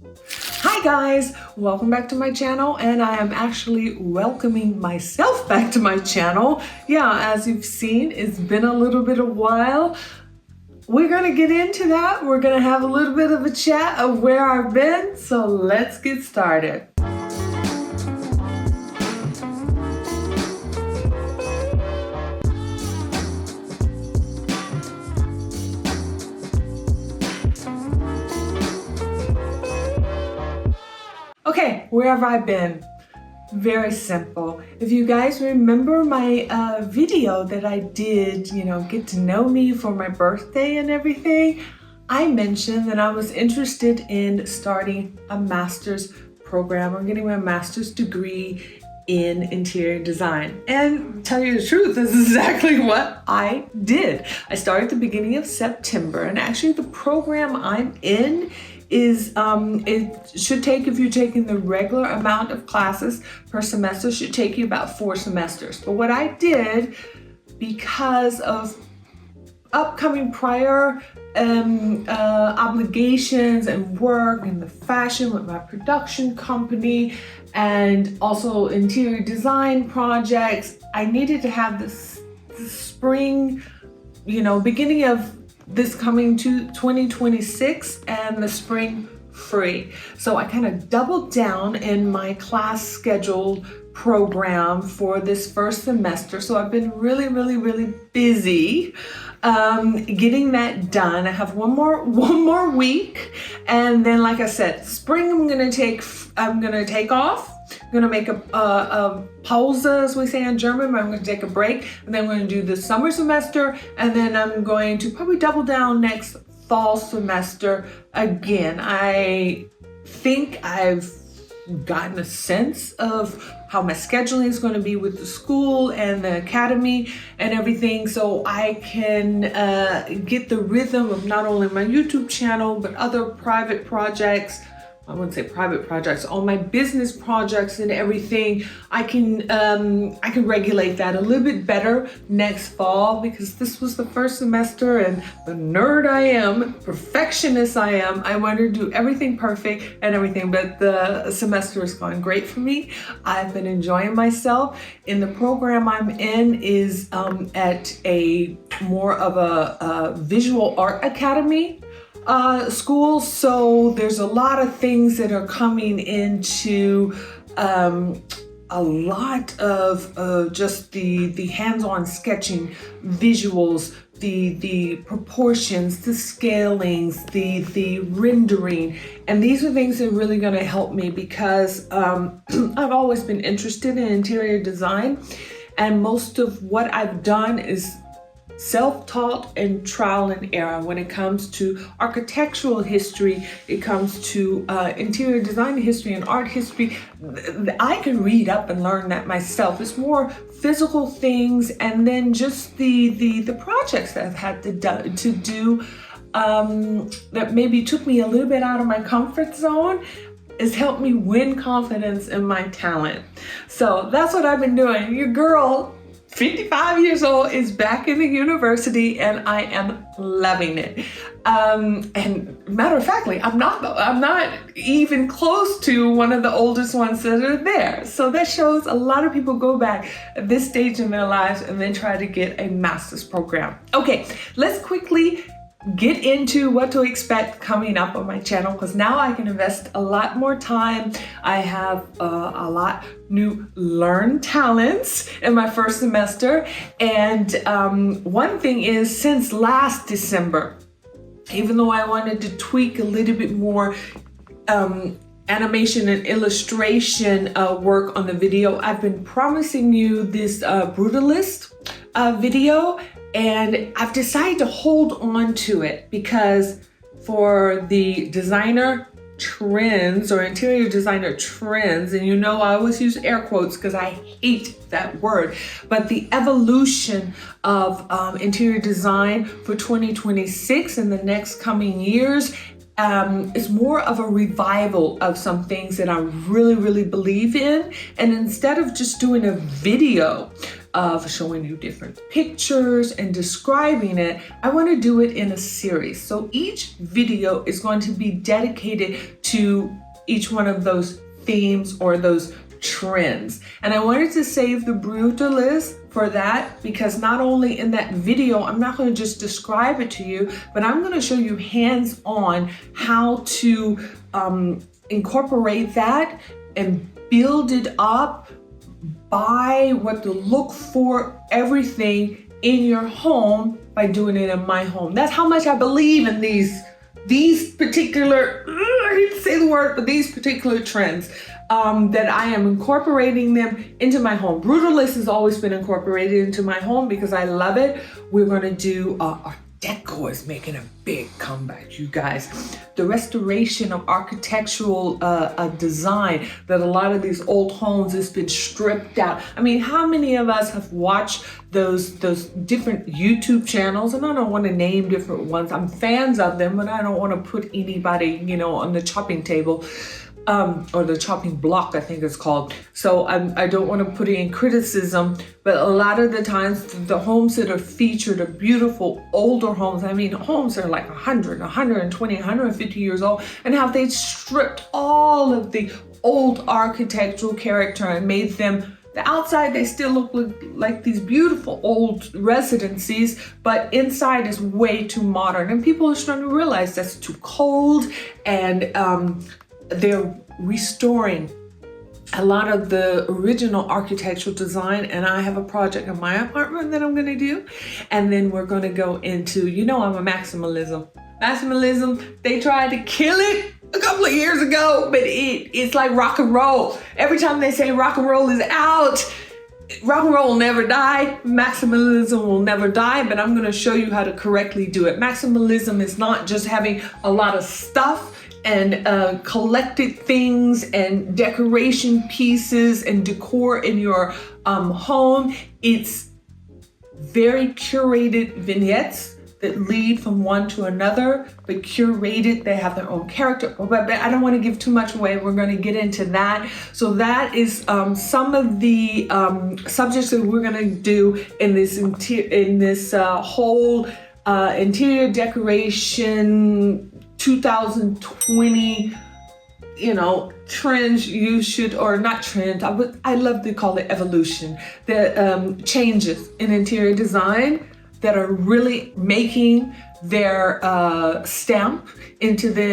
Hi guys, welcome back to my channel, and I am actually welcoming myself back to my channel. Yeah, as you've seen, it's been a little bit of a while. We're gonna get into that. We're gonna have a little bit of a chat of where I've been, so let's get started. Okay, where have I been? Very simple. If you guys remember my video that I did, get to know me for my birthday and everything, I mentioned that I was interested in starting a master's program or getting my master's degree in interior design. And to tell you the truth, this is exactly what I did. I started at the beginning of September, and actually the program I'm in is it should take, if you're taking the regular amount of classes per semester, should take you about 4 semesters. But what I did, because of upcoming prior obligations and work in the fashion with my production company and also interior design projects, I needed to have this spring, beginning of this coming to 2026 and the spring free. So I kind of doubled down in my class scheduled program for this first semester. So I've been really busy getting that done. I have one more week, and then, like I said, spring I'm gonna take off. I'm gonna make a pause, as we say in German, but I'm gonna take a break, and then I'm gonna do the summer semester, and then I'm going to probably double down next fall semester again. I think I've gotten a sense of how my scheduling is going to be with the school and the academy and everything, so I can get the rhythm of not only my YouTube channel but other private projects. I wouldn't say private projects, all my business projects and everything. I can regulate that a little bit better next fall, because this was the first semester, and the nerd I am, perfectionist I am, I want to do everything perfect and everything, but the semester is going great for me. I've been enjoying myself. In the program I'm in is at a more of a visual art academy school, so there's a lot of things that are coming into a lot of just the hands-on sketching, visuals, the proportions, the scalings, the rendering, and these are things that are really going to help me, because I've always been interested in interior design, and most of what I've done is self-taught and trial and error. When it comes to architectural history, it comes to interior design history and art history, I can read up and learn that myself. It's more physical things, and then just the projects that I've had to do that maybe took me a little bit out of my comfort zone has helped me win confidence in my talent. So that's what I've been doing. Your girl, 55 years old, is back in the university, and I am loving it. And matter of factly, I'm not even close to one of the oldest ones that are there. So that shows a lot of people go back at this stage in their lives and then try to get a master's program. Okay, let's quickly get into what to expect coming up on my channel, because now I can invest a lot more time. I have a lot new learned talents in my first semester, and one thing is, since last December, even though I wanted to tweak a little bit more animation and illustration work on the video, I've been promising you this brutalist video, and I've decided to hold on to it, because for the designer trends or interior designer trends, and I always use air quotes because I hate that word, but the evolution of interior design for 2026 and the next coming years is more of a revival of some things that I really believe in. And instead of just doing a video of showing you different pictures and describing it, I want to do it in a series. So each video is going to be dedicated to each one of those themes or those trends. And I wanted to save the brutalist for that, because not only in that video, I'm not going to just describe it to you, but I'm going to show you hands-on how to incorporate that and build it up, buy what to look for, everything in your home by doing it in my home. That's how much I believe in these particular, I hate to say the word, but these particular trends, that I am incorporating them into my home. Brutalist has always been incorporated into my home because I love it. We're gonna do, Art Deco is making a big comeback, you guys. The restoration of architectural design, that a lot of these old homes has been stripped out. I mean, how many of us have watched those different YouTube channels? And I don't want to name different ones. I'm fans of them, but I don't want to put anybody, you know, on the chopping table. Or the chopping block, I think it's called. So I don't want to put it in criticism, but a lot of the times the homes that are featured are beautiful older homes. I mean, homes that are like 100, 120, 150 years old, and how they stripped all of the old architectural character and made them, the outside, they still look like these beautiful old residencies, but inside is way too modern. And people are starting to realize that's too cold, and they're restoring a lot of the original architectural design. And I have a project in my apartment that I'm gonna do. And then we're gonna go into, you know, I'm a maximalism. Maximalism, they tried to kill it a couple of years ago, but it's like rock and roll. Every time they say rock and roll is out, rock and roll will never die. Maximalism will never die, but I'm gonna show you how to correctly do it. Maximalism is not just having a lot of stuff and collected things and decoration pieces and decor in your home. It's very curated vignettes that lead from one to another, but curated. They have their own character. But I don't want to give too much away. We're going to get into that. So that is some of the subjects that we're going to do in this whole interior decoration 2020, you know, trends. You should, or not trends, I love to call it evolution. The changes in interior design that are really making their stamp into the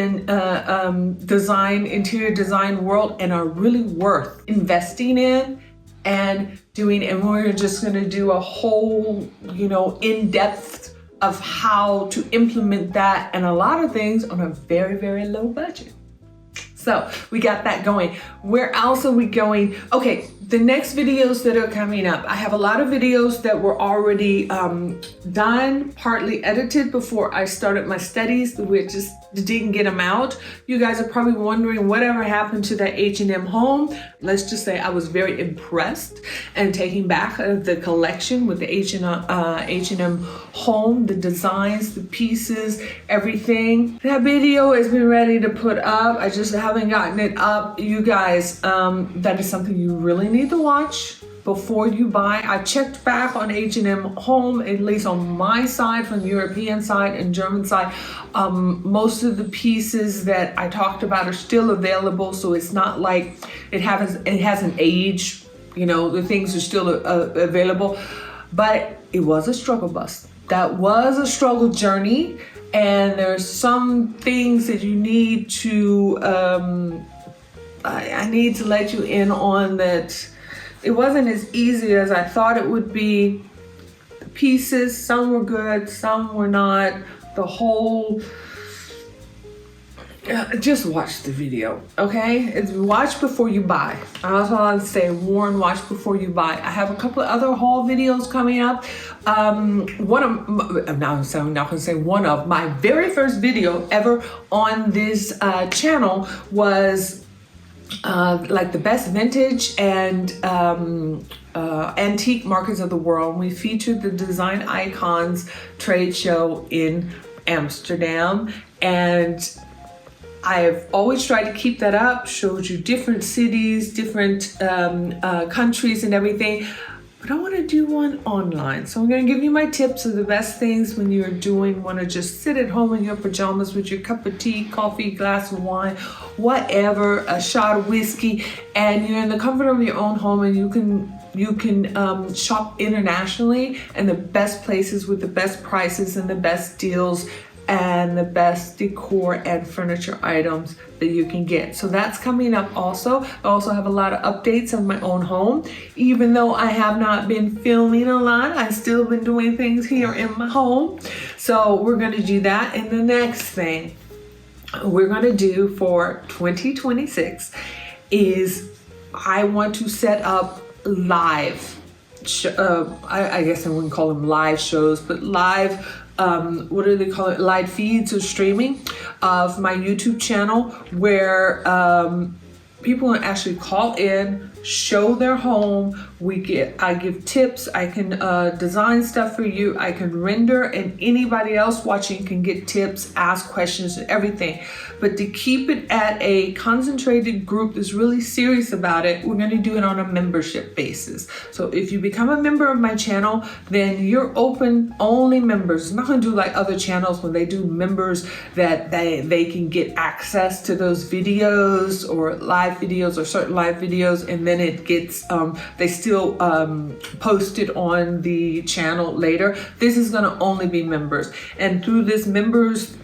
interior design world, and are really worth investing in and doing. And we're just gonna do a whole, you know, in-depth of how to implement that, and a lot of things on a very, very low budget. So we got that going. Where else are we going? Okay, the next videos that are coming up. I have a lot of videos that were already done, partly edited before I started my studies. We just didn't get them out. You guys are probably wondering whatever happened to that H&M home. Let's just say I was very impressed and taking back the collection with the H&M home, the designs, the pieces, everything. That video has been ready to put up. I just haven't gotten it up. You guys, that is something you really need to watch before you buy. I checked back on H&M home, at least on my side, from the European side and German side. Most of the pieces that I talked about are still available, so it's not like it hasn't aged. You know, the things are still available, but it was a struggle bus. That was a struggle journey, and there's some things that you need to, I need to let you in on that. It wasn't as easy as I thought it would be. The pieces, some were good, some were not. The whole, just watch the video, okay? It's watch before you buy. That's all I'd say. Warn, watch before you buy. I have a couple of other haul videos coming up. One of, now I'm not gonna say one of, my very first video ever on this channel was like the best vintage and antique markets of the world. We featured the Design Icons trade show in Amsterdam, and I've always tried to keep that up, showed you different cities, different countries and everything. but I want to do one online. So I'm going to give you my tips of the best things when you're want to just sit at home in your pajamas with your cup of tea, coffee, glass of wine, whatever, a shot of whiskey, and you're in the comfort of your own home, and you can shop internationally and the best places with the best prices and the best deals and the best decor and furniture items that you can get. So that's coming up also. I also have a lot of updates on my own home. Even though I have not been filming a lot, I've still been doing things here in my home. So we're gonna do that. And the next thing we're gonna do for 2026 is I want to set up live, I guess I wouldn't call them live shows, but live, what do they call it? Live feeds or streaming of my YouTube channel where people actually call in, show their home. I give tips. I can design stuff for you. I can render, and anybody else watching can get tips, ask questions, and everything. But to keep it at a concentrated group that's really serious about it, we're going to do it on a membership basis. So if you become a member of my channel, then you're open only members. I'm not going to do like other channels when they do members that they can get access to those videos or live videos or certain live videos, and then it gets they still post it on the channel later. This is going to only be members, and through this members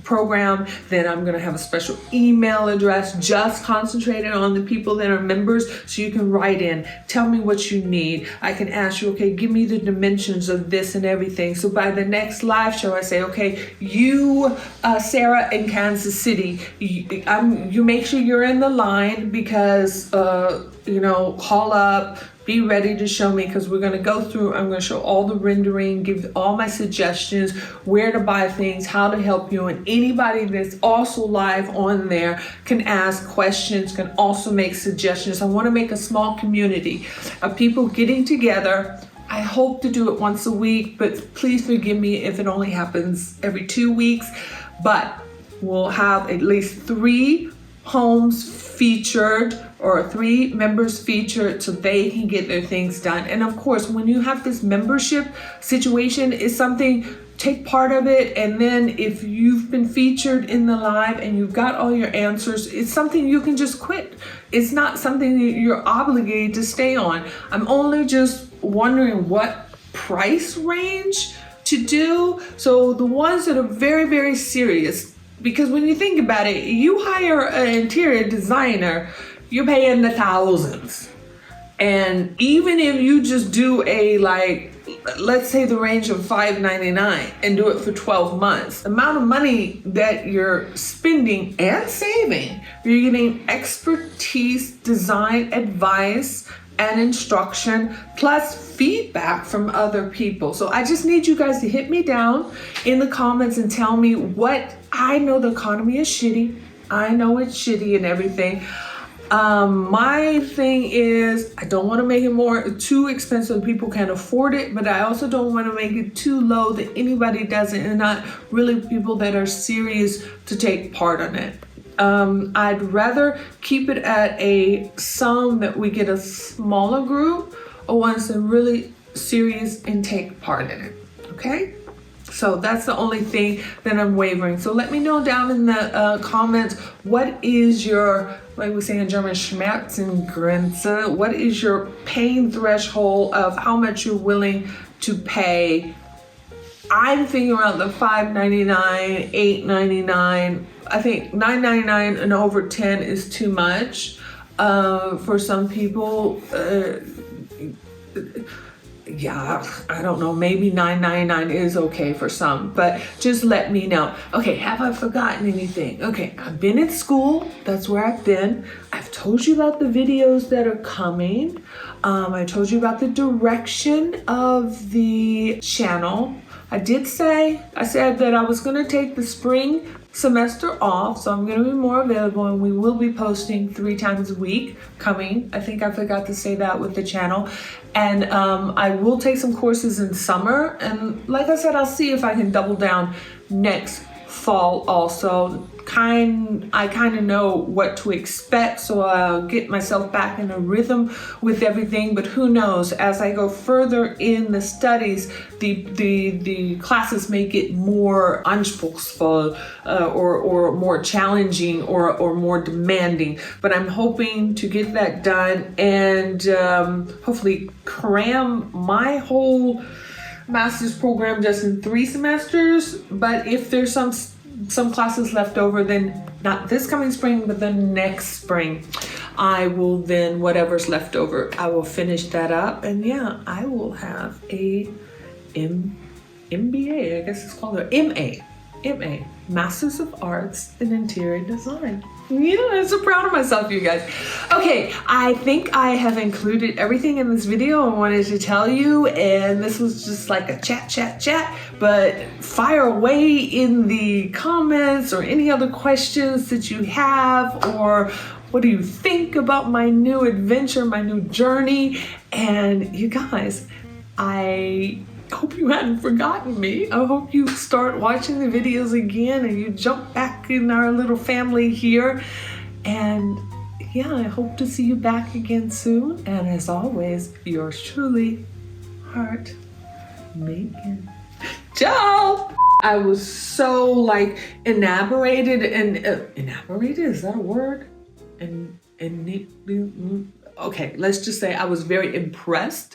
program, then I'm going to have a special email address just concentrated on the people that are members, so you can write in, tell me what you need. I can ask you, okay, give me the dimensions of this and everything. So by the next live show, I say, okay, you, Sarah in Kansas City, you make sure you're in the line because, call up, be ready to show me, because we're going to go through, I'm going to show all the rendering, give all my suggestions, where to buy things, how to help you, and anybody that's also live on there can ask questions, can also make suggestions. I want to make a small community of people getting together. I hope to do it once a week, but please forgive me if it only happens every 2 weeks, but we'll have at least 3 homes featured or 3 members featured so they can get their things done. And of course, when you have this membership situation, is something, take part of it, and then if you've been featured in the live and you've got all your answers, it's something you can just quit. It's not something that you're obligated to stay on. I'm only just wondering what price range to do. So the ones that are very, very serious, because when you think about it, you hire an interior designer, you're paying the thousands. And even if you just do a, let's say the range of $5.99 and do it for 12 months, the amount of money that you're spending and saving, you're getting expertise, design advice, and instruction, plus feedback from other people. So I just need you guys to hit me down in the comments and tell me what. I know the economy is shitty. I know it's shitty and everything. My thing is, I don't want to make it too expensive people can't afford it, but I also don't want to make it too low that anybody doesn't, and not really people that are serious to take part in it. I'd rather keep it at a sum that we get a smaller group, or ones that are really serious and take part in it. Okay? So that's the only thing that I'm wavering. So let me know down in the comments, what is your, like we say in German, Schmerzengrenze? What is your pain threshold of how much you're willing to pay? I'm thinking around the $5.99, $8.99. I think $9.99 and over 10 is too much for some people. Yeah, I don't know, maybe $9.99 is okay for some, but just let me know. Okay, have I forgotten anything? Okay, I've been at school, that's where I've been. I've told you about the videos that are coming. I told you about the direction of the channel. I said that I was gonna take the spring semester off, so I'm going to be more available, and we will be posting 3 times a week coming. I think I forgot to say that with the channel. And I will take some courses in summer, and like I said, I'll see if I can double down next fall also, I kind of know what to expect, so I'll get myself back in a rhythm with everything. But who knows, as I go further in the studies, the classes may get more anspruchsvoll, or more challenging, or more demanding. But I'm hoping to get that done and hopefully cram my whole master's program just in 3 semesters. But if there's some classes left over, then not this coming spring, but the next spring, I will then, whatever's left over, I will finish that up. And yeah, I will have a MBA, I guess it's called an MA, Masters of Arts in Interior Design. Yeah, I'm so proud of myself, you guys. Okay, I think I have included everything in this video I wanted to tell you, and this was just like a chat, but fire away in the comments or any other questions that you have, or what do you think about my new adventure, my new journey. And you guys, I hope you hadn't forgotten me. I hope you start watching the videos again and you jump back in our little family here. And yeah, I hope to see you back again soon. And as always, yours truly, Heart Megan. Ciao! I was so like enamorated and enamorated, is that a word? And okay, let's just say I was very impressed